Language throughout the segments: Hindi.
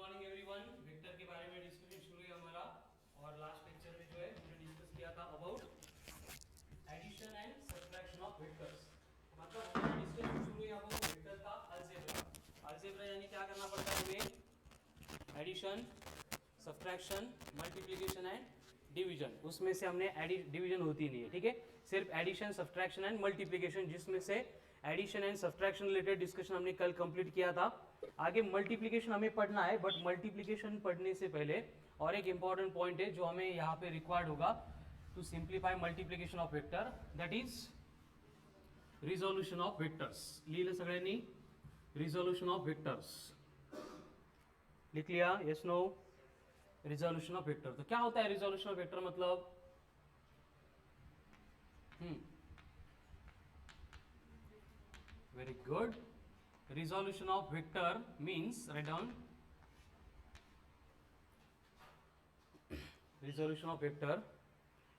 Morning everyone. वेक्टर के बारे में डिस्कशन शुरू है हमारा और लास्ट लेक्चर में जो है हमने डिस्कस किया था about addition and subtraction of vectors. मतलब हमारा डिस्कशन शुरू है अबाउट वेक्टर का अलजेब्रा। अलजेब्रा यानी क्या करना पड़ता है हमें, addition, subtraction, multiplication and division. उसमें से हमने डिवीजन होती नहीं है, ठीक है, सिर्फ एडिशन, सब्ट्रैक्शन एंड मल्टीप्लिकेशन, जिसमें से addition and subtraction related discussion हमने कल कंप्लीट किया था। आगे मल्टीप्लिकेशन हमें पढ़ना है, बट मल्टीप्लिकेशन पढ़ने से पहले और एक इंपॉर्टेंट पॉइंट है जो हमें यहाँ पे रिक्वायर्ड होगा to simplify multiplication of vector, that is resolution of vectors. लिहिलं सगळ्यांनी, रिजोल्यूशन ऑफ वेक्टर्स लिख लिया? Yes no? Resolution of vector, तो क्या होता है रिजोल्यूशन ऑफ वेक्टर? मतलब very good. Resolution of vector means, write down, resolution of vector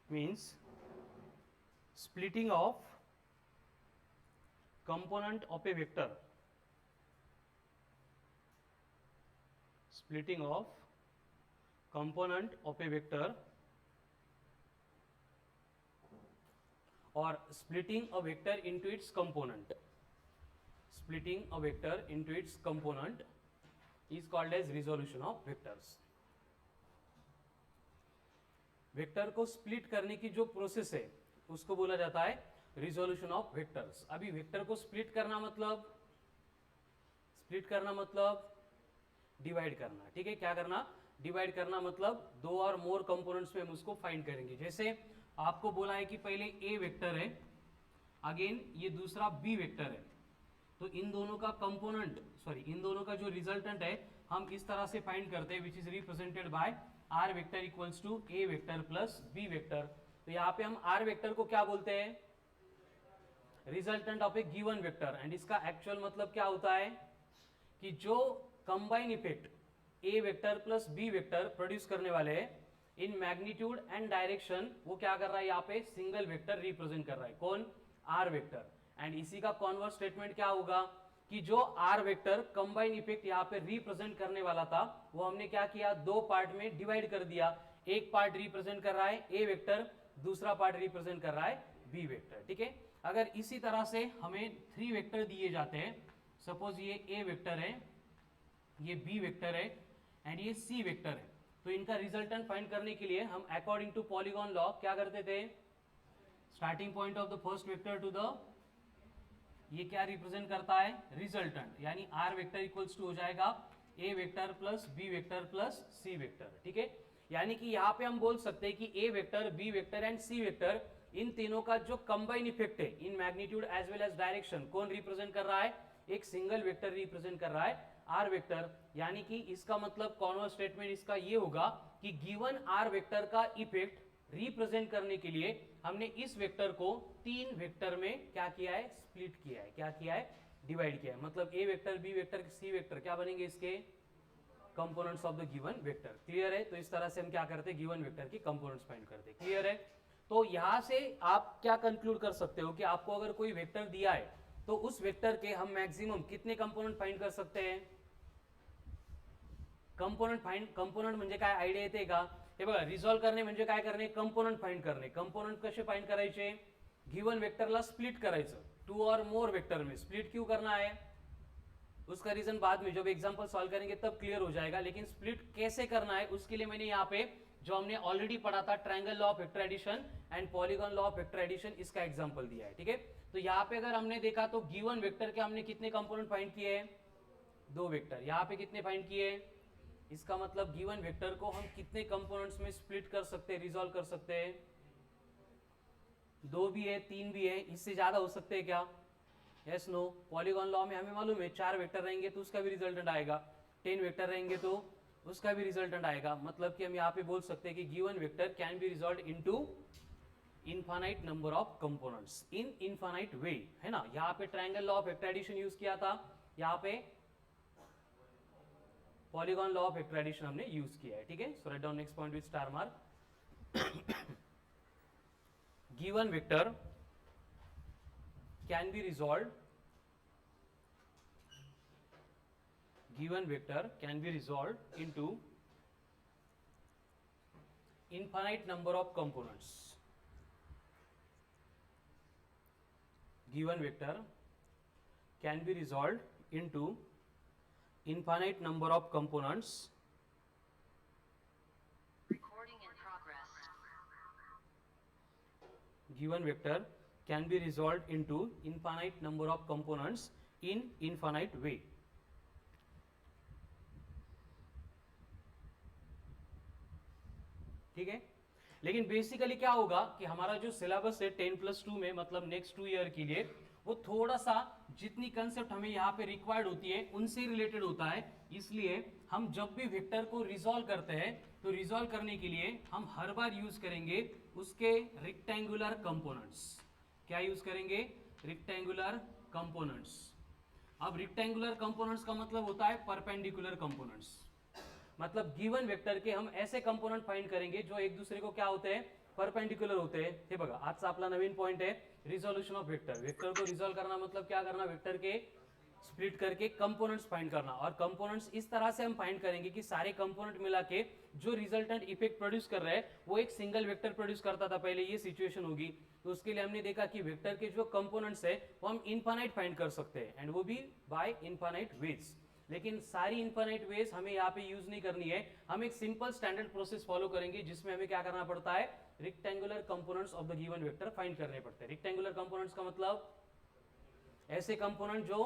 means splitting of component of a vector, splitting of component of a vector or splitting a vector into its component. Splitting a vector into its component is called as resolution of vectors. Vector को स्प्लिट करने की जो प्रोसेस है उसको बोला जाता है रिजोल्यूशन ऑफ वेक्टर्स। अभी वेक्टर को स्प्लिट करना मतलब डिवाइड करना, ठीक है। क्या करना? डिवाइड करना, मतलब दो और मोर कंपोनेंट्स में हम उसको फाइंड करेंगे। जैसे आपको बोला है कि पहले ए वेक्टर है, अगेन ये दूसरा बी वेक्टर है, तो इन दोनों का कंपोनेंट, इन दोनों का जो रिजल्टेंट है हम इस तरह से फाइंड करते हैं, which is represented by R vector equals to A vector plus B vector. तो यहाँ पे हम आर वेक्टर को क्या बोलते हैं? Resultant of a given vector. And इसका एक्चुअल मतलब क्या होता है कि जो combine effect A vector plus B vector produce करने वाले हैं इन मैग्नीट्यूड एंड डायरेक्शन, वो क्या कर रहा है? यहाँ पे सिंगल वेक्टर रिप्रेजेंट कर रहा है। कौन? Are vector. एंड इसी का कॉन्वर्स स्टेटमेंट क्या होगा कि जो आर वेक्टर कंबाइन इफेक्ट यहाँ पे रिप्रेजेंट करने वाला था वो हमने क्या किया? दो पार्ट में डिवाइड कर दिया। एक पार्ट रिप्रेजेंट कर रहा है ए वेक्टर, दूसरा पार्ट रिप्रेजेंट कर रहा है बी वेक्टर, ठीक है। अगर इसी तरह से हमें थ्री वेक्टर दिए जाते हैं, सपोज ये ए वेक्टर है, ये बी वेक्टर है एंड ये सी वेक्टर है, तो इनका रिजल्टेंट फाइंड करने के लिए हम अकॉर्डिंग टू पॉलीगॉन लॉ क्या करते थे? Starting point of the first vector to the, ये क्या रिप्रेजेंट करता है? रिजल्टेंट, यानी आर वेक्टर इक्वल्स टू हो जाएगा A vector plus B vector plus C vector, ठीक है। यानी कि यहां पे हम बोल सकते हैं कि A vector, B vector and C vector, इन तीनों का जो कंबाइन इफेक्ट है in magnitude as well as direction, कौन रिप्रेजेंट कर रहा है? एक सिंगल वेक्टर रिप्रेजेंट कर रहा है, आर वेक्टर। यानी कि इसका मतलब कॉन्वर्स स्टेटमेंट इसका ये होगा कि गिवन आर वेक्टर का इफेक्ट रिप्रेजेंट करने के लिए हमने इस वेक्टर को तीन वेक्टर में क्या किया है? स्प्लिट किया है। क्या किया है? डिवाइड किया है। मतलब ए vector, B vector, C vector क्या बनेंगे? इसके components of the given vector. Clear है? तो इस तरह से हम क्या करते हैं? गिवन वेक्टर की कंपोनेंट्स फाइंड करते हैं। क्लियर है? तो यहां से आप क्या कंक्लूड कर सकते हो कि आपको अगर कोई वेक्टर दिया है तो उस वेक्टर के हम मैक्सिमम कितने कंपोनेंट फाइंड कर सकते हैं? कंपोनेंट म्हणजे काय? आयडिया येते का? हे बघा, रिझॉल्व करणे म्हणजे काय करणे? कंपोनेंट फाइंड करणे। कंपोनेंट कसे फाइंड करायचे? गिवन वेक्टरला स्प्लिट करायचं, टू और मोर वेक्टर में। स्प्लिट क्यों करना है उसका रीजन बाद में जब एग्जांपल सॉल्व करेंगे तब क्लियर हो जाएगा, लेकिन स्प्लिट कैसे करना है उसके लिए मैंने यहाँ पे जो हमने ऑलरेडी पढ़ा था triangle law of vector addition and polygon law of vector addition, इसका एग्जांपल दिया है, ठीक है। तो यहाँ पे अगर हमने देखा तो गिवन वेक्टर के हमने कितने कंपोनेंट फाइंड किए हैं? दो वेक्टर। यहाँ पे कितने फाइंड किए? इसका मतलब गिवन वेक्टर को हम कितने कंपोनेंट्स में स्प्लिट कर सकते हैं, रिजॉल्व कर सकते हैं? दो भी है, तीन भी है, इससे ज्यादा हो सकते हैं क्या? Yes no? पॉलीगॉन लॉ में हमें मालूम है 4 वेक्टर रहेंगे तो उसका भी रिजल्टेंट आएगा, 10 वेक्टर रहेंगे तो उसका भी रिजल्टेंट आएगा। मतलब कि हम यहाँ पे बोल सकते हैं कि given vector can be resolve into infinite number of components in infinite way, है ना। यहाँ पे triangle law of vector addition use किया था, यहाँ पे polygon law of vector addition हमने यूज किया है, ठीक है। So write down next point with star mark. Given vector can be resolve, given vector can be resolved into infinite number of components. Given vector can be resolved into infinite number of components. Recording in progress. Given vector can be resolved into infinite number of components in infinite way. ठीक है, लेकिन बेसिकली क्या होगा कि हमारा जो सिलेबस है 10+2 में, मतलब नेक्स्ट 2 ईयर के लिए, वो थोड़ा सा जितनी कंसेप्ट हमें यहाँ पे रिक्वायर्ड होती है उनसे रिलेटेड होता है। इसलिए हम जब भी वेक्टर को रिजॉल्व करते हैं तो रिजॉल्व करने के लिए हम हर बार यूज करेंगे उसके रेक्टेंगुलर कंपोनेंट्स। क्या यूज करेंगे? Rectangular components. अब रेक्टेंगुलर कंपोनेंट्स का मतलब होता है परपेंडिकुलर कंपोनेंट्स। मतलब गिवन वेक्टर के हम ऐसे कंपोनेंट फाइंड करेंगे जो एक दूसरे को क्या होते हैं? परपेंडिकुलर होते हैं। हे बघा, आजचा आपला नवीन पॉइंट है रिजोल्यूशन ऑफ वेक्टर। वेक्टर को रिजोल्व करना मतलब क्या करना? वेक्टर के स्प्लिट करके कंपोनेंट्स फाइंड करना। और कंपोनेंट्स इस तरह से हम फाइंड करेंगे कि सारे कंपोनेंट मिला के जो रिजल्टेंट इफेक्ट प्रोड्यूस कर रहे हैं वो एक सिंगल वेक्टर प्रोड्यूस करता था। पहले ये सिचुएशन होगी, तो उसके लिए हमने देखा कि वेक्टर के जो कंपोनेंट्स है वो हम इनफाइनाइट फाइंड कर सकते हैं, एंड वो भी बाय इनफाइनाइट वेज। लेकिन सारी इनफाइनाइट वेज हमें यहाँ पे यूज नहीं करनी है। हम एक सिंपल स्टैंडर्ड प्रोसेस फॉलो करेंगे जिसमें हमें क्या करना पड़ता है? Rectangular components of the given vector find करने पड़ते हैं। रेक्टेंगुलर कंपोनेंट्स का मतलब ऐसे कंपोनेंट जो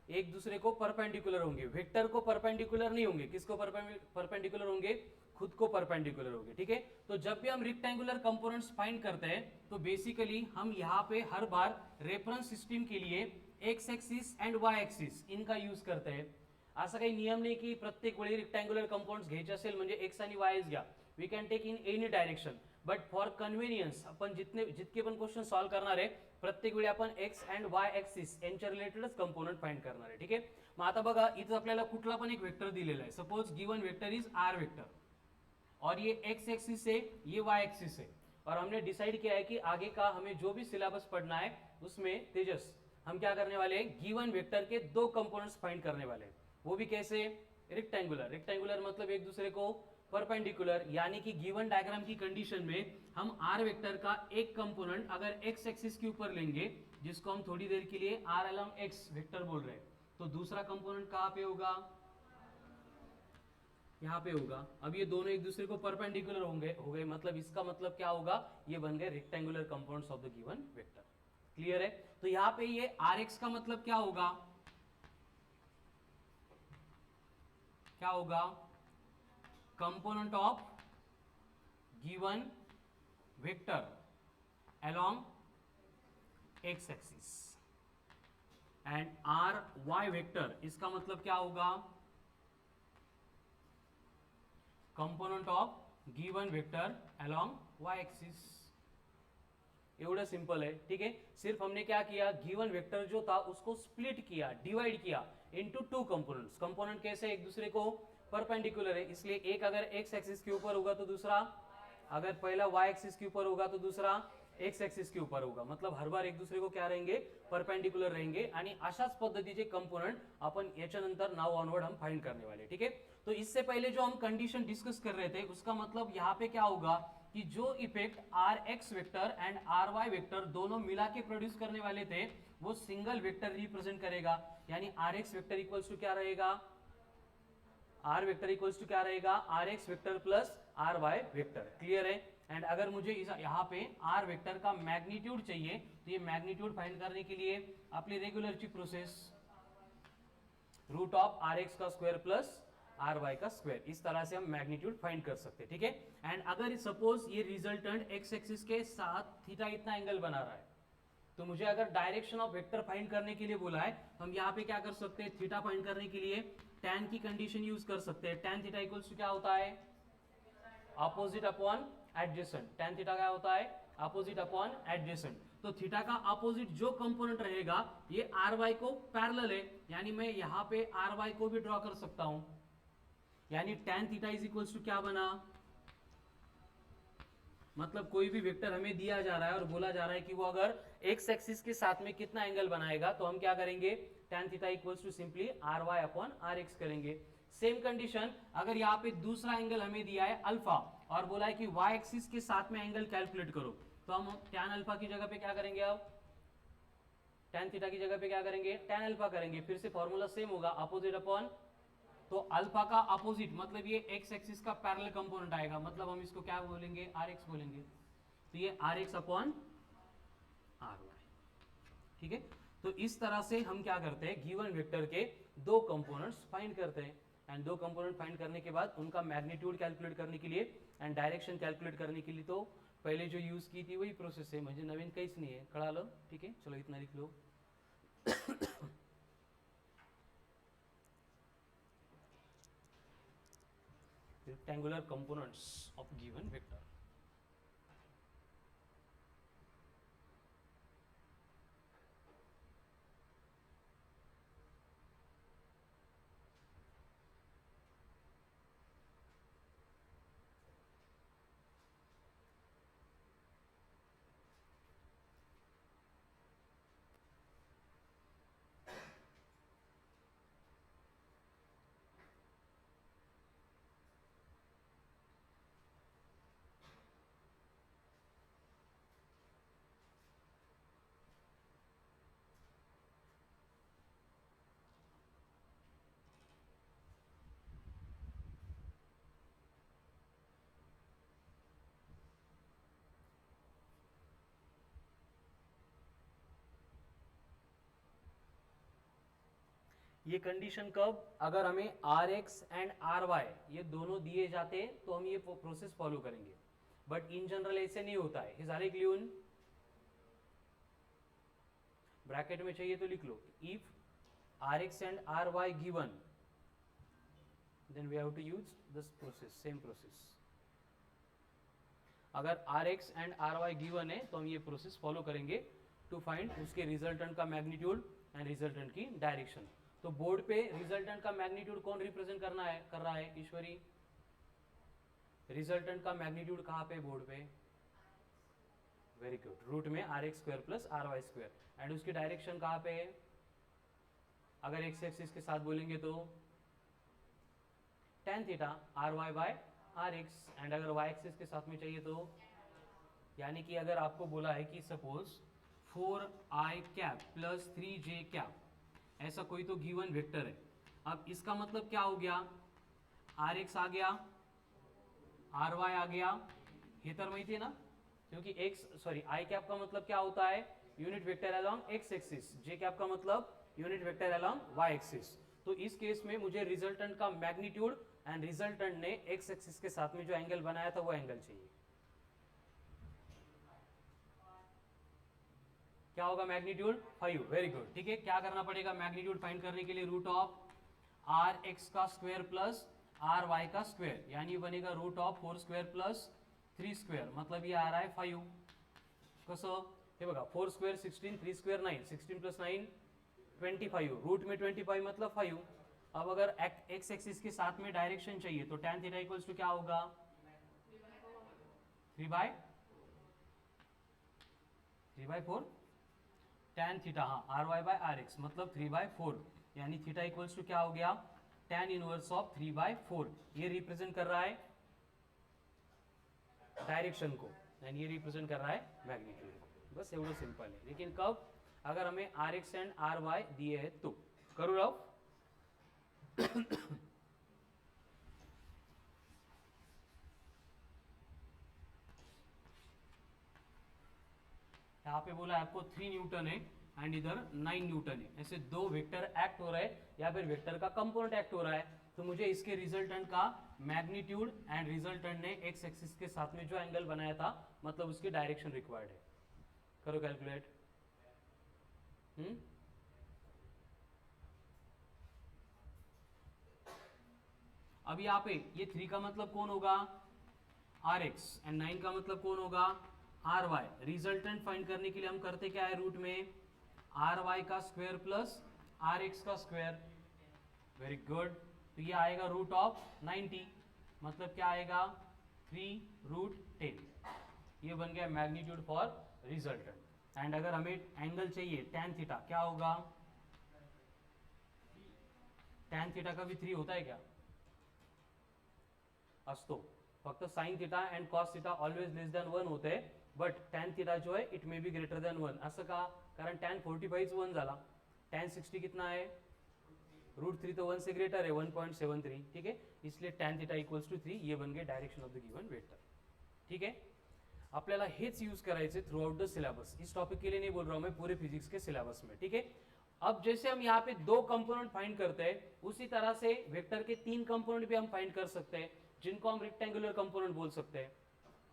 एक दूसरे को परपेंडिकुलर होंगे। वेक्टर को परपेंडिकुलर नहीं होंगे, किसको परपेंडिकुलर होंगे? खुद को परपेंडिकुलर होंगे। ठीक है, तो जब भी हम रेक्टेंगुलर कंपोनेंट्स फाइंड करते हैं तो बेसिकली हम यहाँ पे हर बार रेफरेंस सिस्टम के लिए X axis and Y axis इनका यूज करते हैं। असा काही नियम नाही की प्रत्येक वेळी रेक्टेंगुलर कंपाउंड्स घ्यायचे असेल म्हणजे एक्स आणि वायच घ्या। We can take in any direction, but for convenience आपण जितके पण क्वेश्चन सॉल्व करणार आहे प्रत्येक वेळी आपण एक्स अँड वाय एक्सिस यांच्या रिलेटेडच कंपोनेंट फाइंड करणार आहे। ठीक आहे, मग आता बघा इथं आपल्याला कुठला पण एक वेक्टर दिलेला आहे। Suppose given vector is R vector और ये एक्स एक्सिस है, ये वाई एक्सिस है, और हमने डिसाइड किया है कि आगे का हमें जो भी सिलेबस पढ़ना है उसमें तेजस हम क्या करने वाले हैं? गिवन वेक्टर के दो कंपोनेंट्स फाइंड करने वाले हैं। वो भी कैसे? रेक्टेंगुलर। रेक्टेंगुलर मतलब एक दूसरे को परपेंडिकुलर, यानी कि गिवन डायग्राम की कंडीशन में हम आर वेक्टर का एक कंपोनेंट अगर एक्स एक्सिस के ऊपर लेंगे, जिसको हम थोड़ी देर के लिए आर अलॉन्ग एक्स वेक्टर बोल रहे हैं, तो दूसरा कंपोनेंट कहाँ पे होगा? यहाँ पे होगा। अब ये दोनों एक दूसरे को परपेंडिकुलर हो गए, मतलब इसका मतलब क्या होगा? ये बन गए rectangular compounds of the given vector. Clear है? तो यहाँ पे ये आर एक्स का मतलब क्या होगा? क्या होगा? Component of given vector along X axis, and R Y vector इसका मतलब क्या होगा? Component of given vector along Y axis. एवढं सिंपल है। ठीक है, सिर्फ हमने क्या किया? गिवन वेक्टर जो था उसको स्प्लिट किया, डिवाइड किया इनटू टू कंपोनेंट्स। कंपोनेंट कैसे? एक दूसरे को परपेंडिकुलर है, इसलिए एक अगर एक्स एक्सिस के ऊपर होगा तो दूसरा, अगर पहला वाई एक्सिस के ऊपर होगा तो दूसरा एक्स एक्सिस के ऊपर होगा। मतलब हर बार एक दूसरे को क्या रहेंगे? परपेंडिकुलर रहेंगे। आणि अशाच पद्धतीचे कंपोनेंट आपण याच्यानंतर नाउ ऑनवर्ड हम फाइंड करने वाले। ठीक है, तो इससे पहले जो हम कंडीशन डिस्कस कर रहे थे उसका मतलब यहाँ पे क्या होगा कि जो effect R X vector and R Y vector दोनों मिला के प्रोड्यूस करने वाले थे वो सिंगल वेक्टर रिप्रेजेंट करेगा। यानी R X vector equals to क्या रहेगा? आर वेक्टर इक्वल्स टू क्या रहेगा? R X vector plus R Y vector. Clear है? एंड अगर मुझे यहाँ पे आर वेक्टर का मैग्नीट्यूड चाहिए तो ये मैग्नीट्यूड फाइंड करने के लिए अपनी रेगुलर ची process root of R X का स्क्वायर प्लस आर वाई का स्क्वायर, इस तरह से हम मैग्नीट्यूड फाइंड कर सकते हैं। ठीक है, एंड अगर सपोज ये रिजल्टेंट एक्स एक्सिस के साथ थीटा इतना एंगल बना रहा है तो मुझे अगर डायरेक्शन ऑफ वेक्टर फाइंड करने के लिए बोला है तो हम यहाँ पे क्या कर सकते हैं? थीटा फाइंड करने के लिए tan की कंडीशन यूज कर सकते हैं। tan थीटा इक्वल्स टू क्या होता है? Opposite upon adjacent. tan theta क्या होता है? Opposite upon adjacent. तो थीटा का अपोजिट जो कंपोनेंट रहेगा ये आर वाई को पैरेलल है, यानी मैं यहाँ पे आर वाई को भी ड्रॉ कर सकता हूं। यानी tan theta is equals to क्या बना? मतलब कोई भी वेक्टर हमें दिया जा रहा है और बोला जा रहा है कि वो अगर एक्स एक्सिस के साथ में कितना एंगल बनाएगा, तो हम क्या करेंगे, tan theta equals to simply R Y upon R X करेंगे। सेम कंडीशन, अगर यहाँ पे दूसरा एंगल हमें दिया है अल्फा और बोला है कि y एक्सिस के साथ में एंगल कैलकुलेट करो, तो हम tan अल्फा की जगह पे क्या करेंगे, अब tan थीटा की जगह पे क्या करेंगे, tan अल्फा करेंगे। फिर से फॉर्मूला सेम होगा, अपोजिट अपॉन, तो अल्फा का अपोजिट मतलब ये एक्स एक्सिस का पैरेलल कंपोनेंट आएगा, मतलब हम इसको क्या बोलेंगे, आर एक्स बोलेंगे। तो ये R X upon R Y, ठीक है। तो इस तरह से हम क्या करते हैं, गिवन वेक्टर के दो कंपोनेंट्स फाइंड करते हैं, एंड दो कंपोनेंट फाइंड करने के बाद उनका मैग्नीट्यूड कैलकुलेट करने के लिए एंड डायरेक्शन कैलकुलेट करने के लिए तो पहले जो यूज की थी वही प्रोसेस है, मुझे नवीन कहीं नहीं है, खड़ा लो, ठीक है, चलो इतना लिख लो। rectangular components of given vector। ये कंडीशन कब, अगर हमें R X and R Y ये दोनों दिए जाते हैं तो हम ये प्रोसेस फॉलो करेंगे, बट इन जनरल ऐसे नहीं होता है। हिजाले क्लियन ब्रैकेट में चाहिए तो लिख लो, if R X and R Y given then we have to use this process, same process. अगर R X and R Y given है तो हम ये प्रोसेस फॉलो करेंगे टू फाइंड उसके रिजल्टेंट का मैग्नीट्यूड एंड रिजल्टेंट की डायरेक्शन। तो बोर्ड पे रिजल्टेंट का मैग्नीट्यूड कौन रिप्रेजेंट कर रहा है, ईश्वरी, रिजल्टेंट का मैग्नीट्यूड कहाँ पे बोर्ड पे, वेरी गुड, रूट में R X square plus R Y square, and उसकी डायरेक्शन कहाँ पे है, अगर एक्स एक्सिस के साथ बोलेंगे तो tan theta R Y by R X, and अगर वाई एक्सिस के साथ में चाहिए तो, यानी कि अगर आपको बोला है कि suppose 4i cap plus 3j cap, ऐसा कोई तो गिवन वेक्टर है। अब इसका मतलब क्या हो गया, आर एक्स आ गया, आर वाई आ गया, हे तर माहिती है ना, क्योंकि एक्स सॉरी आई कैप का मतलब क्या होता है, unit vector along X axis, J cap का मतलब unit vector along Y axis. तो इस केस में मुझे रिजल्टेंट का मैग्नीट्यूड एंड रिजल्टेंट ने एक्स एक्सिस के साथ में जो एंगल बनाया था वो एंगल चाहिए। क्या होगा, मैग्नीट्यूड 5, वेरी गुड, ठीक है। क्या करना पड़ेगा मैग्नीट्यूड फाइंड करने के लिए, रूट ऑफ आर एक्स का स्क्वायर प्लस आर वाई का स्क्वायर, यानी बनेगा root of 4 square plus 3 square, मतलब ये आ रहा है 5। कसं, हे बघा 4 स्क्वायर 16, 3 स्क्वायर 9, 16 प्लस 9 25, रूट में 25 मतलब 5। अब अगर एक्स एक्सिस के साथ में डायरेक्शन चाहिए तो tan थीटा इक्वल्स टू क्या होगा, 3/4 tan थीटा, हाँ R Y by R X मतलब 3/4, यानी थीटा इक्वल्स टू क्या हो गया, tan इनवर्स ऑफ 3/4। ये रिप्रेजेंट कर रहा है डायरेक्शन को एंड ये रिप्रेजेंट कर रहा है मैग्नीट्यूड को, बस एवढं सिंपल है। लेकिन कब, अगर हमें R X and R Y दिए है तो। करू राव यहाँ पे बोला आपको 3 न्यूटन है एंड इधर 9 न्यूटन है, ऐसे दो वेक्टर एक्ट हो रहा है या फिर वेक्टर का कंपोनेंट एक्ट हो रहा है। तो मुझे इसके रिजल्टेंट का मैग्नीट्यूड एंड रिजल्टेंट ने एक्स एक्सिस के साथ में जो एंगल बनाया था मतलब उसकी डायरेक्शन रिक्वायर्ड है। करो कैलकुलेट। अब यहाँ पे ये 3 का मतलब कौन होगा, आर एक्स, एंड 9 का मतलब कौन होगा, आर वाई। रिजल्टेंट फाइंड करने के लिए हम करते क्या है, रूट में आर वाई का स्क्वायर प्लस आर एक्स का स्क्वायर, वेरी गुड। तो ये आएगा रूट ऑफ 90, मतलब क्या आएगा 3√10। ये बन गया मैग्नीट्यूड फॉर रिजल्टेंट। एंड अगर हमें एंगल चाहिए tan थीटा, क्या होगा? tan थीटा का भी 3 होता है क्या? असतो फक्त sine theta and cos theta always less than 1 होते, बट tan थीटा जो है it may be greater than 1. असं का? कारण tan 45 1 झाला, tan 60 कितना है? √3, तो 1 से ग्रेटर है 1.73. ठीक है, इसलिए tan थीटा इक्वल्स टू 3. ये बन गए direction of the given vector. ठीक है, आपल्याला हेच यूज करायचे थ्रू आउट द सिलेबस. इस टॉपिक के लिए नहीं बोल रहा हूं मैं, पूरे फिजिक्स के सिलेबस में. ठीक है, अब जैसे हम यहाँ पे 2 कंपोनेंट फाइंड करते हैं, उसी तरह से वेक्टर के 3 कंपोनेंट भी हम फाइंड कर सकते हैं, जिनको हम रेक्टेंगुलर कंपोनेंट बोल सकते हैं.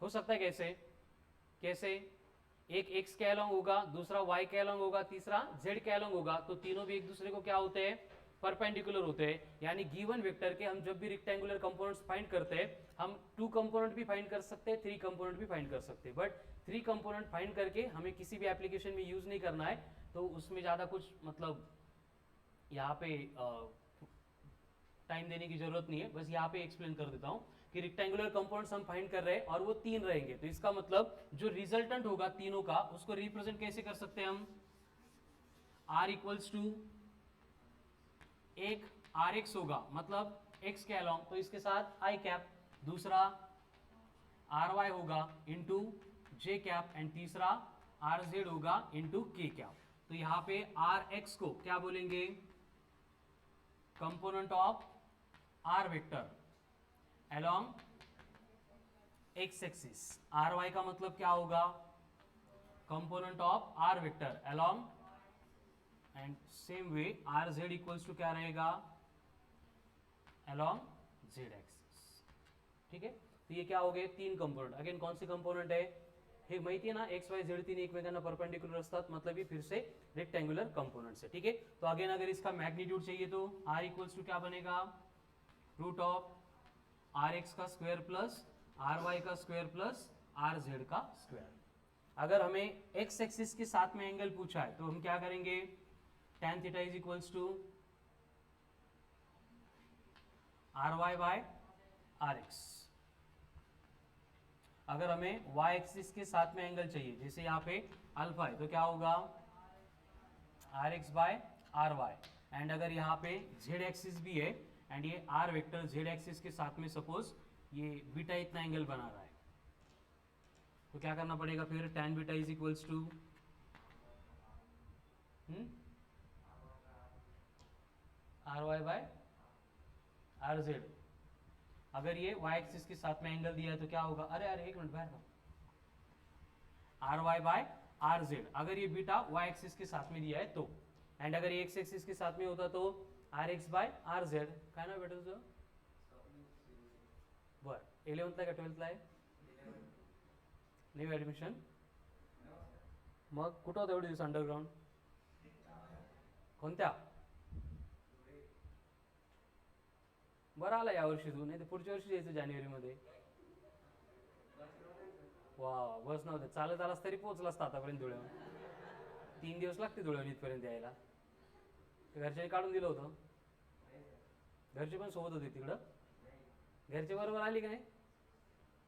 हो सकता है कैसे? कैसे? एक x के अलोंग होगा, दूसरा y के अलोंग होगा, तीसरा z के अलोंग होगा, तो तीनों भी एक दूसरे को क्या होते हैं? परपेंडिकुलर होते हैं. यानी गिवन वेक्टर के हम जब भी रेक्टेंगुलर कंपोनेंट्स फाइंड करते हैं, हम 2 कंपोनेंट भी फाइंड कर सकते हैं, 3 कंपोनेंट भी फाइंड कर सकते हैं. बट 3 कंपोनेंट फाइंड करके हमें किसी भी एप्लीकेशन में यूज नहीं करना है, तो उसमें ज़्यादा कुछ मतलब यहाँ पे टाइम देने की जरूरत नहीं है. बस यहाँ पे एक्सप्लेन कर देता हूँ कि रेक्टेंगुलर कंपाउंड्स हम फाइंड कर रहे हैं और वो 3 रहेंगे, तो इसका मतलब जो रिजल्टेंट होगा तीनों का, उसको रिप्रेजेंट कैसे कर सकते हैं हम? R इक्वल्स टू एक RX होगा, मतलब x के अलोंग, तो इसके साथ I कैप, दूसरा RY होगा इंटू J कैप, एंड तीसरा RZ होगा इंटू K कैप. तो यहाँ पे RX को क्या बोलेंगे? Component of R vector along x axis. ry का मतलब क्या होगा? Component of r vector along, and same way rz equals to क्या रहेगा? along z axis. ठीक है, तो ये क्या हो गए? 3 कंपोनेंट. अगेन कौन सी कंपोनेंट है? हे माहिती आहे ना, एक्स वाय झेड 3 एकमेकांना परपेंडिकुलर असतात, मतलब ये फिर से रेक्टेंगुलर कंपोनेंट्स है. ठीक है, तो अगेन अगर इसका मैग्नीट्यूड चाहिए तो r इक्वल्स टू क्या बनेगा? रूट ऑफ RX का स्क्वायर प्लस RY का स्क्वायर प्लस RZ का स्क्वायर. अगर हमें x एक्सिस के साथ में एंगल पूछा है तो हम क्या करेंगे? tan theta is equals to RY by RX. अगर हमें y एक्सिस के साथ में एंगल चाहिए, जैसे यहाँ पे अल्फा है, तो क्या होगा? RX bye RY. एंड अगर यहाँ पे z एक्सिस भी है एंड ये r वेक्टर z एक्सिस के साथ में सपोज ये बीटा इतना एंगल बना रहा है, तो क्या करना पड़ेगा फिर? tan beta is equals to RY by RZ. अगर ये y एक्सिस के साथ में एंगल दिया है तो क्या होगा? अरे अरे एक मिनट बाहर था. RY by RZ. अगर ये बीटा y एक्सिस के साथ में दिया है तो, एंड अगर ये x एक्सिस के साथ में होता तो RX बाय RZ. काय नाव भेटेल तुझं? बर, 11th का 12th आहे? New admission. मग कुठं होतं एवढे दिवस अंडरग्राउंड? कोणत्या? बरं आला यावर्षी तू, नाही तर पुढच्या वर्षी यायचं जानेवारीमध्ये. वा, बस नव्हतं, चालत आलास तरी पोहोचला असता आतापर्यंत धुळ्यावर. 3 दिवस लागते धुळ्यावर इथपर्यंत यायला. घरच्यांनी काढून दिलं होतं? घरचे पण सोबत होते तिकडं? घरचे बरोबर आली का नाही?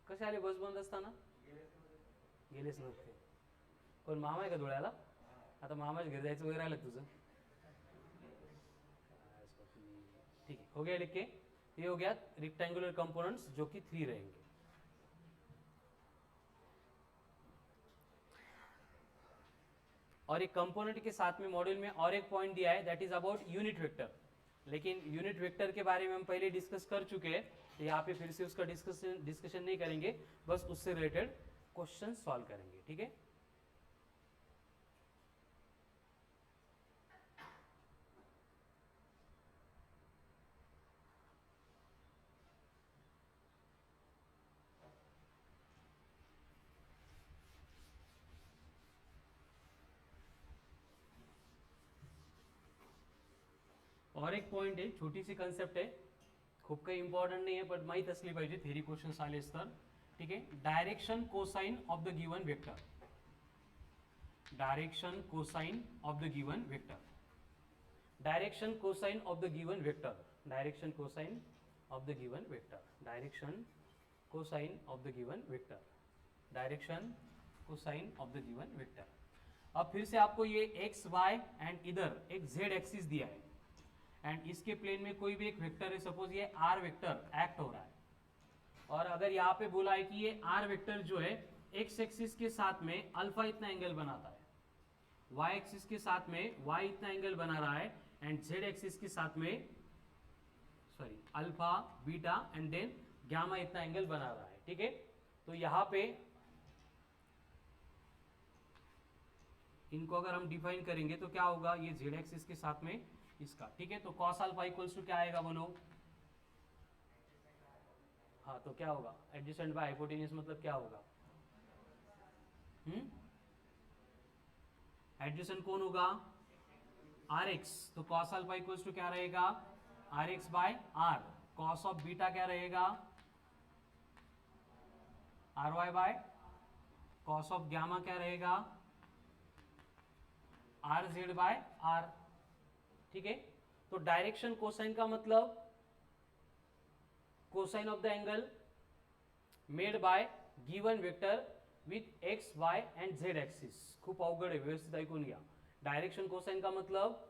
कसे आले? बस बंद असताना गेलेच नव्हते. पण मामा आहे का धुळ्याला? आता मामाच्या घरी जायचं वगैरे राहिलं तुझं? ठीक है, हो गया लिख के. ये हो गया रेक्टेंगुलर कंपोनेंट्स जो कि 3 रहेंगे. और एक कंपोनेंट के साथ में मॉड्यूल में और एक पॉइंट दिया है, that is about unit vector. लेकिन यूनिट वेक्टर के बारे में हम पहले डिस्कस कर चुके हैं, तो यहाँ पे फिर से उसका डिस्कशन नहीं करेंगे, बस उससे रिलेटेड क्वेश्चन सॉल्व करेंगे. ठीक है, और एक पॉइंट आहे, छोटी सी कन्सेप्ट आहे, खूप काही इंपॉर्टंट नाही आहे, बट माहीत असली पाहिजे, थेरी क्वेश्चन्स आलेच तर. ठीक आहे, direction cosine of the given vector. Direction cosine of the given vector. Direction cosine of the given vector. Direction cosine of the given vector. Direction cosine of the given vector. Direction cosine of the given vector. अब फिर से आपको ये एक्स वाई एंड इधर एक जेड एक्सिस दिया है एंड इसके प्लेन में कोई भी एक वेक्टर है, सपोज ये आर वेक्टर एक्ट हो रहा है और अगर यहाँ पे बोला है कि ये आर वेक्टर जो है एक्स एक्सिस के साथ में अल्फा इतना एंगल बनाता है, वाई एक्सिस के साथ में वाई इतना एंगल बना रहा है एंड जेड एक्सिस के साथ में sorry alpha beta and then gamma इतना एंगल बना रहा है। ठीक है, तो यहाँ पे इनको अगर हम डिफाइन करेंगे तो क्या होगा, ये जेड एक्सिस के साथ में इसका। ठीक है, तो कॉस अल्फा इक्वल्स टू क्या आएगा बोलो? हाँ, तो क्या होगा? एडजेसेंट बाय हाइपोटेन्यूज मतलब क्या होगा? एडजेसेंट कौन होगा? R X. तो कॉस अल्फा इक्वल्स टू क्या रहेगा? R X by R. Cos of beta क्या रहेगा? R Y by cos of gamma क्या रहेगा? R Z by R. ठीक है, तो डायरेक्शन कोसाइन का मतलब cosine of the angle made by given vector with X Y and Z axis. खूप अवघड आहे, व्यवस्थित ऐकून घ्या। डायरेक्शन कोसाइन का मतलब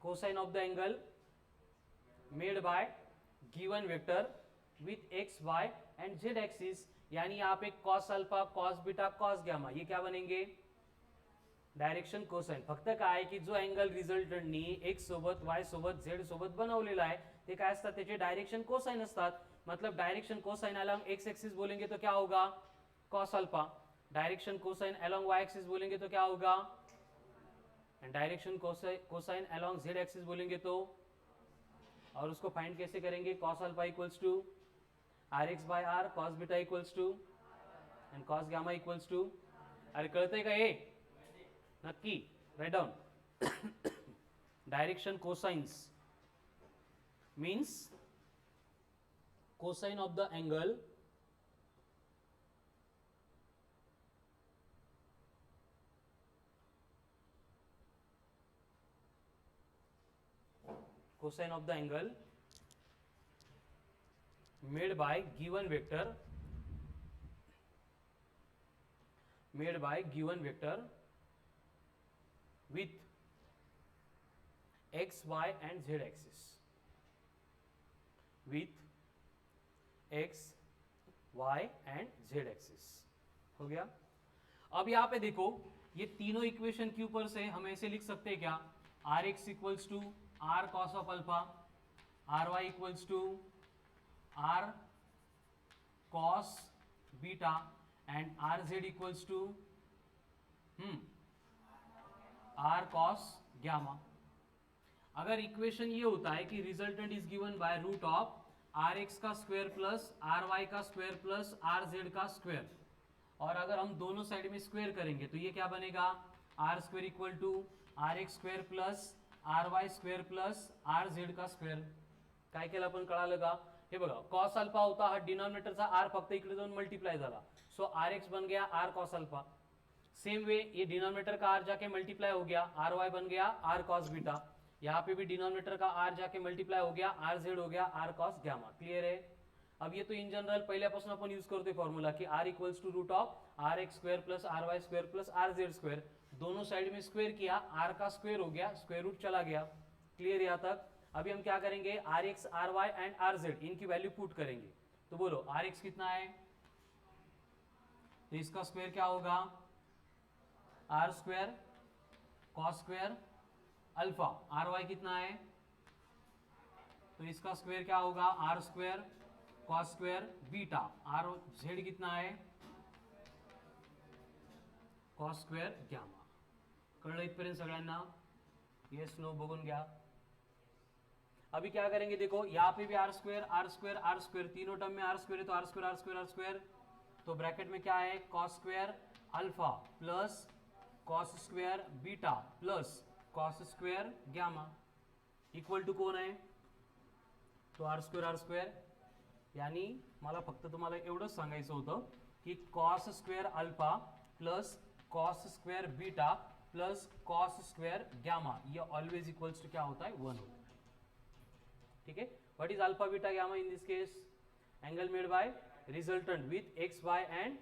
cosine of the angle made by given vector with X Y and Z axis, यानी यहाँ पे cos alpha cos beta cos gamma ये क्या बनेंगे? Direction cosine. फक्त काय की जो अँगल रिझल्टंटनी एक्स सोबत वाय सोबत झेड सोबत बनवलेला आहे ते काय असतात, त्याचे डायरेक्शन कोसाइन असतात। मतलब direction cosine along X axis बोलेंगे तो क्या होगा? Cos alpha. Direction cosine along Y axis बोलेंगे तो क्या होगा? And direction cosine along Z axis बोलेंगे तो, और उसको फाइंड कैसे करेंगे? Cos alpha equals to R X by R, cos beta equals to and cos gamma equals to. अरे कळतंय का हे? नक्की right down. Direction cosines means cosine of the angle made by given vector with x y and z axis, with x y and z axis. हो गया। अब यहाँ पे देखो ये तीनों इक्वेशन के ऊपर से हम ऐसे लिख सकते हैं क्या? R X equals to R cos of alpha, R Y equals to R cos beta and R Z equals to R cos gamma. अगर इक्वेशन ये होता है कि resultant is given by root of R X का स्क्वायर प्लस आर वाई का स्क्वायर प्लस आर जेड का स्क्वायर, और अगर हम दोनों साइड में स्क्वायर करेंगे तो ये क्या बनेगा? R square equal to R X square plus R Y square plus R Z का स्क्वायर। काय केलं आपण? कळालं का? हे बघा, कॉस अल्फा होता हा डिनॉमिनेटरचा आर फक्त इकडे जाऊन मल्टीप्लाय झाला, सो आर एक्स बन गया R cos alpha. Same way ये डिनोमिनेटर का आर जाके मल्टीप्लाई हो गया, आर वाई बन गया आर कॉस बीटा। यहाँ पे भी डिनोमिनेटर का आर जाके मल्टीप्लाई हो गया, आर जेड हो गया आर कॉस गैमा। क्लियर है? अब ये तो इन जनरल पहिल्यापासून आपण यूज करतोय फॉर्म्युला की R equals to root of R X square plus R Y square plus R Z square. दोनों साइड में स्क्वायर किया, आर का स्क्वायर हो गया, स्क्वायर रूट चला गया। क्लियर यहाँ तक? अभी हम क्या करेंगे? R X R Y and R Z इनकी वैल्यू पुट करेंगे। तो बोलो आर एक्स कितना है? तो इसका स्क्वायर क्या होगा? R square cos square alpha. R Y कितना है? तो इसका स्क्वायर क्या होगा? R square cos square beta. R Z कितना है? Cos square gamma. कळलं इथपर्यंत सगळ्यांना? येस नो बघून घ्या। अभी क्या करेंगे? देखो यहाँ पे भी R square R square R square, तीनों टर्म में आर स्क्वायर है तो R square R square R square. तो ब्रैकेट में क्या है? Cos square alpha plus cos square beta plus cos square gamma equal to कोण आहे? तो आर स्क्वायर। यानी मला फक्त तुम्हाला एवढंच सांगायचं होतं की cos square alpha plus cos square beta plus cos square gamma ये ऑलवेज इक्वल्स टू क्या होता है? 1 होता है। ठीक है? What is alpha beta gamma in this case? Angle made by resultant with X Y and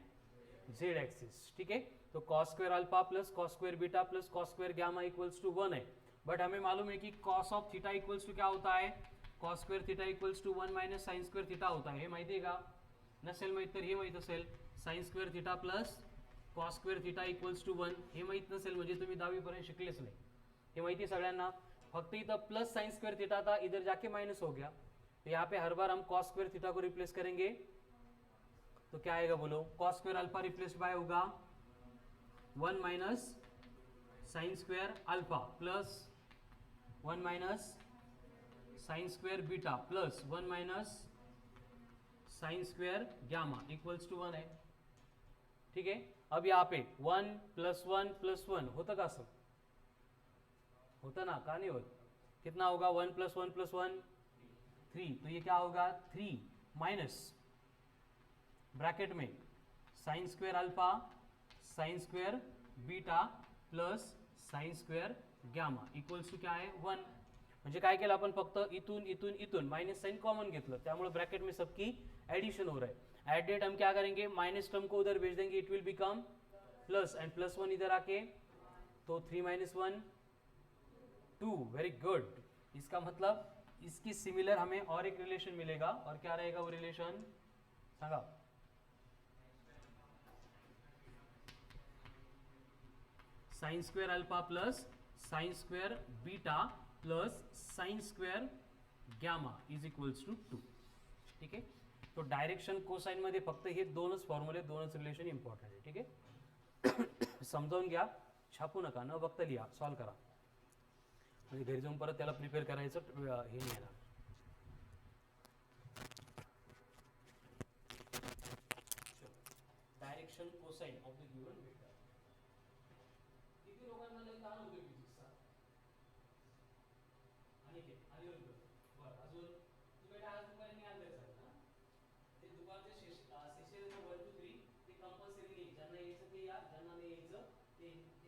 Z axis. ठीक है? तो तो cos square alpha plus cos square beta plus cos square gamma equals to 1 है, बट हमें मालूम है कि cos of theta equals to क्या होता है, cos square theta equals to 1 minus sine square theta होता है. हे माहिती आहे का? नसेल माहित तर हे माहित असेल, sine square theta plus cos square theta equals to 1. हे माहित नसेल म्हणजे तुम्ही 10वी पर्यंत शिकलेच नाही. हे माहिती है सगळ्यांना. फक्त इधर प्लस साइन स्क्वेयर थीटा था, इधर जाके माइनस हो गया. तो यहाँ पे हर बार हम कॉस स्क्वेयर थीटा को रिप्लेस करेंगे तो क्या आएगा बोलो, cos square alpha replace by होगा 1 minus sine square alpha plus 1 minus sine square beta plus 1 minus sine square gamma equals to 1 है. ठीक है. अब यहाँ पे 1 प्लस 1 होता का सब, होता ना, कहा नहीं होता. कितना होगा 1 प्लस 1 प्लस 1 3. तो ये क्या होगा 3 माइनस ब्रैकेट में sine square alpha sine square beta plus sine square gamma equals to काय आहे 1. म्हणजे काय केलं आपण फक्त इथून इथून इथून माइनस साइन कॉमन घेतलं, त्यामुळे ब्रैकेट में सबकी एडिशन हो रहा है. एट डेट हम क्या करेंगे, माइनस टर्म को उधर भेज देंगे, it will become plus and plus 1 इधर आके तो 3 माइनस 1 2. Very good. इसका मतलब इसकी सिमिलर हमें और एक रिलेशन मिलेगा, और क्या रहेगा वो रिलेशन सांगा. Sine square alpha plus sine square beta plus sine square gamma is equals to 2. ठीक है. तो डायरेक्शन कोसाइन मध्ये फक्त हे दोनच फॉर्म्युले, दोनच रिलेशन इंपॉर्टंट आहे. ठीक आहे. समजावून घ्या, छापू नका, न बघता लिहा, सॉल्व करा, म्हणजे घरी जाऊन परत त्याला प्रिपेअर करायचं हे नाही येणार. Direction cosine of the given vector. किती लोकांना लई ताण होतो फिजिक्सचा? आणि के अनिरुद्ध बरं, अजून तू बेटा आज दुपारी नाही आलास ना, ते दुपारचे सेशन 1 2 3 ते कंपल्सरी नाही, ज्यांना यायचं ते या, ज्यांना नाही यायचं ते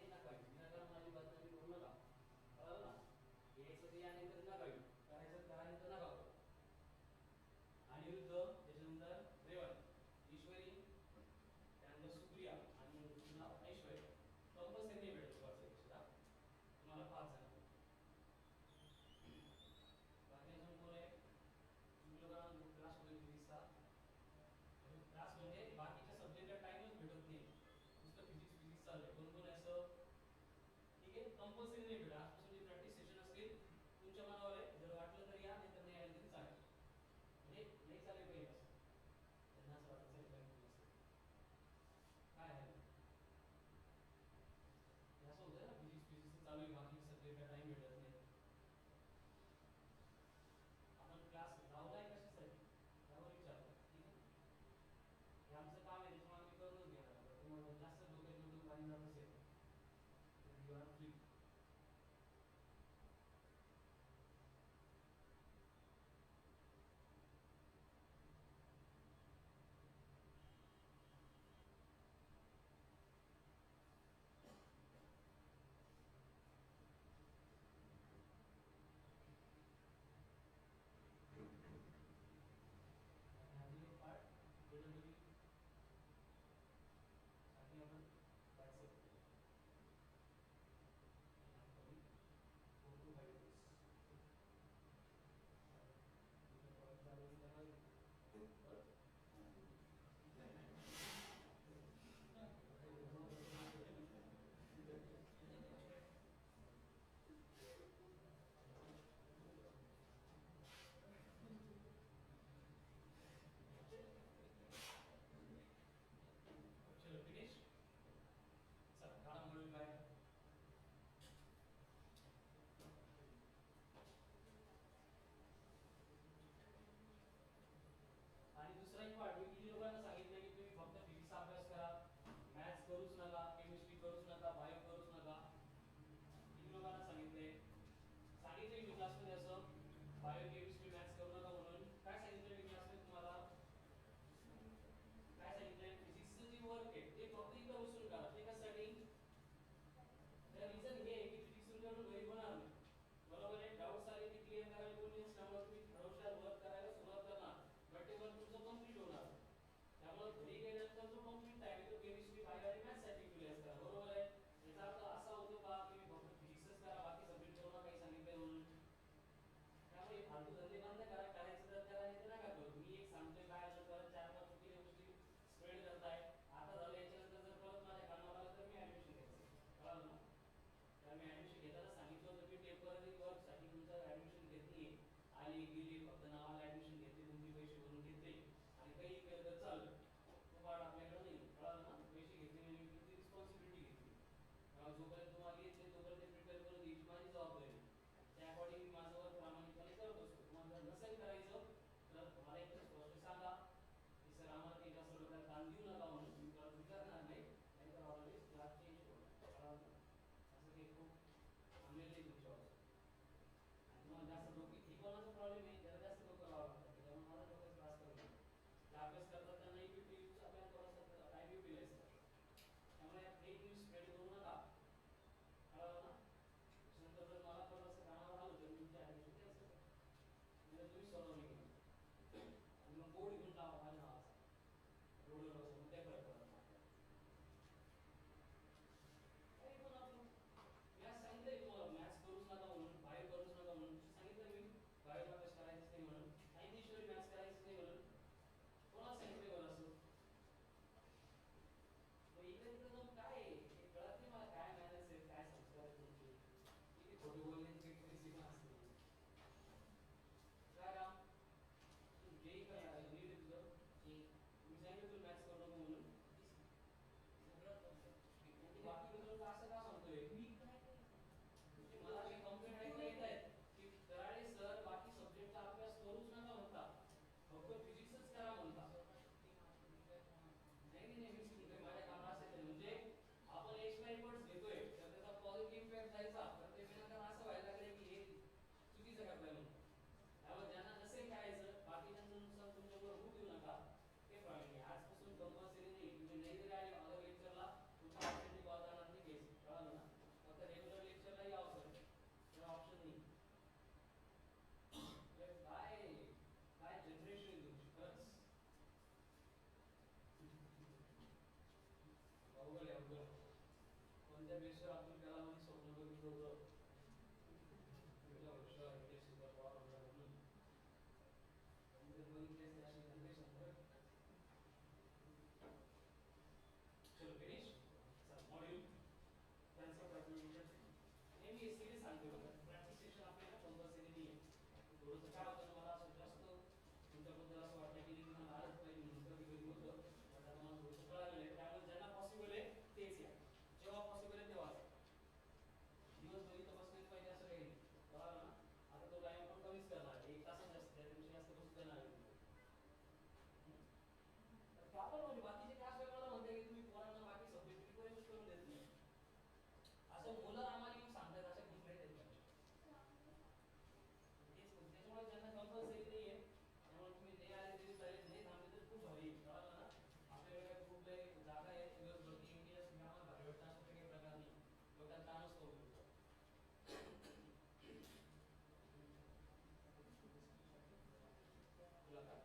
नका येऊ. विनाकारण माझी बदनामी करू नका, कळलं ना. यायचं ते या, नाही तर नका येऊ, करायचं करा, नाही तर नका करू. अनिरुद्ध, त्याच्यानंतर रेवण, ईश्वरी, त्यानंतर सुप्रिया आणि नाव ऐश्वर्या. कंपल्सरी नाही भेटत दुपारच्या सेशन. थोडंसं काय होतं मला असं जास्त तुमच्याबद्दल असं वाटतं की तुम्हाला आलंच पाहिजे म्हणून कधी कधी होतं, पण आता मला थोडंसं कळालेलं आहे. त्यामुळे ज्यांना पॉसिबल आहे तेच या, जेव्हा पॉसिबल आहे तेव्हाच या. दिवसभर इथं बसलेच पाहिजे असं काही नाही, कळालं ना. आता तो टाइम आपण कमीच करणार आहे, 1 तासच जास्त, त्याच्यापेक्षा जास्त बसू देणार आहे. का पण म्हणजे बाकीचे क्लास मला म्हणते की तुम्ही पोरांना बाकी सब्जेक्ट प्रिपरेशन करून देत नाही, असं मुलं आम्हाला येऊन सांगतात, अशा खूप आहेत त्याच्यामुळे ज्यांना कंपल्सरी नाही आहे त्यामुळे तुम्ही नाही आले तरी चालेल, नाही थांबले तर खूप भारी, कळालं ना. आपल्याकडे काय खूप जागा आहे दिवसभर 3 दिवस आम्हाला भारी वाटतं असं काही प्रकार नाही, डोक्यात ताण असतो. तुला काय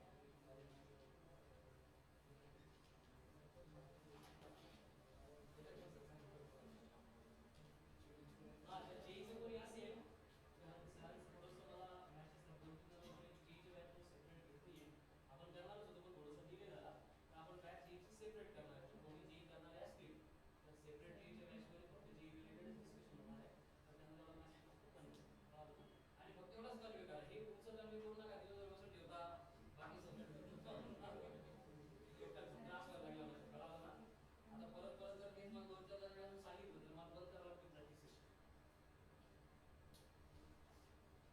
हां तर जेईचं कोणी असेल सरांचं थोडंसं मला मॅचेसला 2-3 जेईची बॅच सेपरेट घेतली आहे. आपण करणारच होतो पण थोडंसं डिले झाला, तर आपण बॅच जेईची सेपरेट करणार आहे. कोणी जेई करणारे असतील तर सेपरेट जेईच्या बॅचमध्ये फक्त जेई रिलेटेड डिस्कशन होणार आहे, तर त्यांना मला मॅसेज फक्त कन्फर्म. आणि फक्त एवढंच कन्वे करा, हे पुढचं कन्वे करू नका दिवसभर बसून ठेवता बाकी सब्जेक्ट त्रास व्हायला लागला म्हणजे, कळालं ना. आता परत परत जर तेच मला 2-4 वेळा सांगितलं तर मला बंद करावं लागतील प्रॅक्टिस.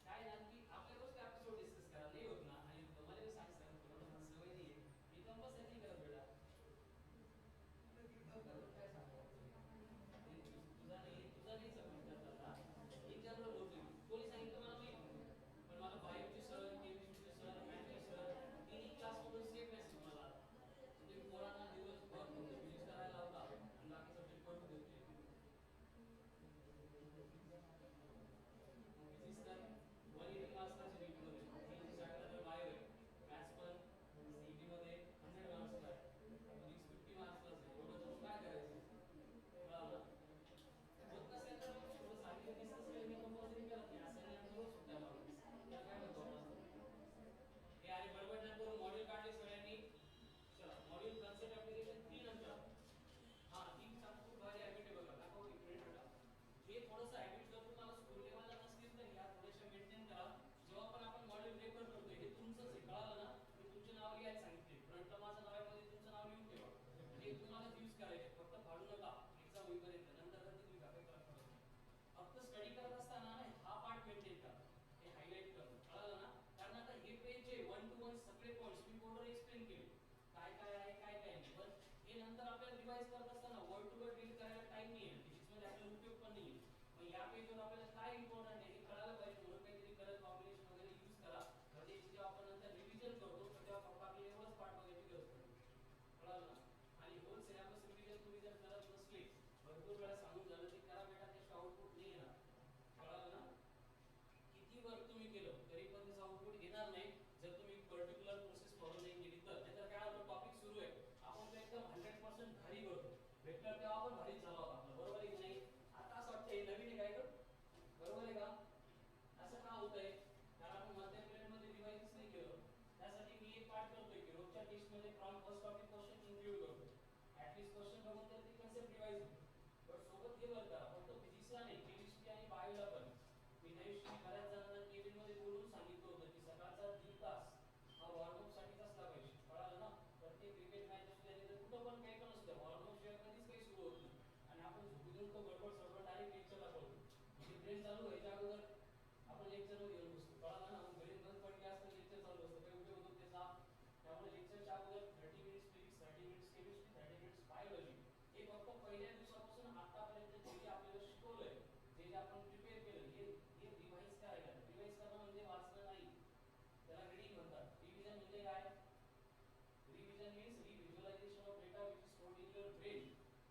काय ना की आपल्या रोज एपिसोड डिस्कस करा नाही होत ना, आणि तुम्हाला मी सांग तुम्हाला सवय नाही आहे, मी कंपल्सरी नाही करत बेटा. काय सांगू तुझा नाही समजत आता, इन जनरल होतो कोणी सांगितलं मला माहित नाही, पण मला बायोचे सर, केमिस्ट्रीचे सर, मॅथचे सर तिन्ही क्लासमधून सेम मेसेज मला आला, तुम्ही पोरांना दिवसभर फक्त फिनिश करायला लावता आणि बाकी सब्जेक्ट करून देत नाही. फिजिक्स तर 180 मार्क्सला सीईटी मध्ये, फिजिक्स शाळेला तर बायो आहे, मॅथ्स पण सीईटी मध्ये 100 मार्क्सला आहे, फिजिक्स 50 मार्क्सला आहे, एवढं तर काय करायचं, कळालं. होत नसेल तर मग थोडं सांगितलं डिस्कस केलं, मी कंपल्सरी करत नाही, असं नाही आमचं रोज सुट्ट्या मारून त्याला काय म्हणतो आपण. हे आणि बडबड न करून मॉड्यूल काढले सगळ्यांनी. चला मॉड्यूल कन्सेप्ट ऍप्लिकेशन 3 नंतर हां 3 चा खूप भारी हॅबिट आहे बघा, दाखव एक मिनिट बेटा. हे थोडंसं हॅबिट जर तुम्हाला स्कूल लेवलला नसतील तर या थोड्याशा मेंटेन करा. जेव्हा पण आपण मॉड्यूल रेफर करतोय हे तुमचंच आहे, कळालं ना. मी तुमचे नाव लिहायला सांगितले, फ्रंटला माझं नाव आहे मध्ये तुमचं नाव लिहून ठेवा, हे तुम्हालाच यूज करायचे, फक्त फाडू नका एक्झाम होईपर्यंत, नंतर तर तुम्ही काय फरक पडत नाही. फक्त स्टडी करत असताना हा पार्ट मेंटेन करा, हे हायलाइट करा, कळालं ना. कारण आता हे पेज जे 1 to 1 सगळे पॉइंट्स मी बोर्डवर एक्सप्लेन केले काय काय आहे काय काय नाही, पण हे नंतर आपल्याला रिवाइज करत असताना वर्ड टू वर्ड रीड करायला टाइम नाही आहे, फिजिक्स मध्ये आपल्याला उपयोग पण नाही आहे. मग या पेजवर आपल्याला काय इम्पॉर्टंट आहे हे कळायला पाहिजे, म्हणून काहीतरी कलर कॉम्बिनेशन वगैरे यूज करा, म्हणजे जेव्हा आपण नंतर रिव्हिजन करतो तेव्हा फक्त आपल्याला एवढंच पार्ट बघायची गरज पडते, कळालं ना. आणि होल सिलेबस रिव्हिजन तुम्ही जर करत नसले, भरपूर वेळा सांगून झालं ते करा बेटा, त्याचं आउटपुट नाही येणार, कळालं ना. किती वर्क तुम्ही केलं तरी पण त्याचा आउटपुट येणार नाही जर तुम्ही पर्टिक्युलर प्रोसेस फॉलो नाही केली तर. नाहीतर काय होतं, टॉपिक सुरू आहे आपण तो एकदम 100% भारी करतो, भेटलं तेव्हा आपण भारीच झाला होता आपलं, बरोबर आहे की नाही. आता असं वाटतं हे नवीन आहे काय कर, बरोबर आहे का. असं का होतंय, कारण आपण मध्य पिरियड मध्ये रिवाइज नाही केलं. त्यासाठी मी एक पार्ट करतोय की रोजच्या टेस्ट मध्ये from first topic question include करतो, ऍटलीस्ट क्वेश्चन बघून तर ती कन्सेप्ट रिवाइज होईल. बट सोबत हे बरं करा, फक्त फिजिक्सला नाही केमिस्ट्री आणि बायोला पण. मी त्या दिवशी बऱ्याच जणांना केबिन मध्ये बोलून सांगितलं होतं की सकाळचा 1.5 तास हा वॉर्मअप साठीच असला पाहिजे, कळालं ना. प्रत्येक क्रिकेट मॅच असू द्या तर कुठं पण काही पण असू द्या, वॉर्मअप शिवाय कधीच काही सुरू होत नाही. आणि आपण झोपून तो गडबड सडबड डायरेक्ट लेक्चरला पळतो, म्हणजे ट्रेन चालू व्हायच्या अगोदर आपण लेक्चर मध्ये येऊन बसतो, कळालं ना. मग ब्रेन बंद पडले असतं लेक्चर चालू असतं, काही उपयोग होतो त्याचा. त्यामुळे लेक्चरच्या अगोदर 30 minutes physics, 30 minutes chemistry, 30 minutes biology, हे फक्त पहिल्या दिवसापासून आतापर्यंत जे जे आपल्याला शिकवलंय, जे जे आपण प्रिपेअर केलं हे रिवाइज करायला. रिवाइज करणं म्हणजे वाचणं नाही, त्याला रीडिंग म्हणतात. रिव्हिजन म्हणजे काय, revision means revisualization of data which is stored in your brain.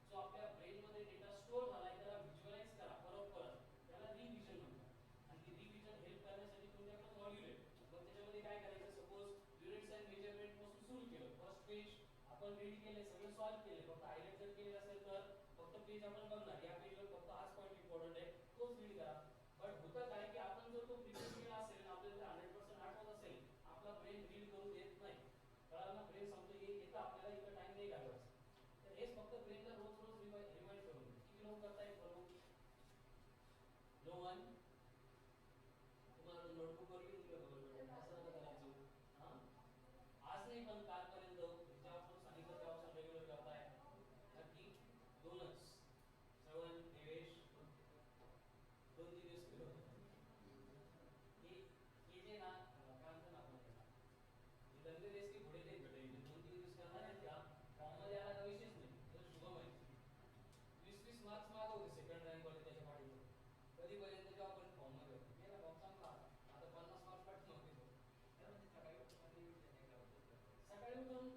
जो आपल्या ब्रेन मध्ये डेटा स्टोअर झालाय त्याला व्हिज्युअलाइज करा परत परत, त्याला रिव्हिजन म्हणतात. आणि ती रिव्हिजन हेल्प करण्यासाठी तुमच्याकडे मॉड्यूल आहे, मग त्याच्यामध्ये काय करायचं, सपोज युनिट्स अँड मेजरमेंट पासून सुरू केलं, फर्स्ट पेज आपण रीड केले, सगळे सॉल्व्ह केले, फक्त हायलाइट जर केलेलं असेल तर फक्त पेज आपण बघणार, या पेजवर फक्त हाच पॉईंट इम्पॉर्टंट आहे तोच रीड करा. बट होतं काय की आपण जर तो प्रिपेअर केला असेल आपल्याला 100% आठवत असेल, आपला ब्रेन रीड करून देत नाही, कळालं ना. ब्रेन सांगतो हे येतं आपल्याला, इथं टाइम नाही घालवायचा. तर हेच फक्त ब्रेनला रोज रोज रिमाइंड करून किती लोक करतायत बरोबर. नो वन, तुम्हाला नोटबुक वर घेऊन दिलं बरोबर. पण कालपर्यंत जिथे आपण सांगितलं तेव्हापासून रेग्युलर करताय नक्की दोनच श्रवण देवेश 2-3 दिवस केलं होतं हे जे ना काय म्हणतात ना आपण त्याला लंबे रेस की घोडे देत भेटेल 2-3 दिवस करणार आहेत का फॉर्ममध्ये आला का विशेष नाही तर शुभम आहे 20-20 मार्क्स मागवते सेकंड रँक वाले त्याच्या पाठीवर कधीपर्यंत जेव्हा आपण फॉर्ममध्ये होतो गेला फॉर्म संपला आता 50 मार्क्स पाठवून होते सकाळी उठून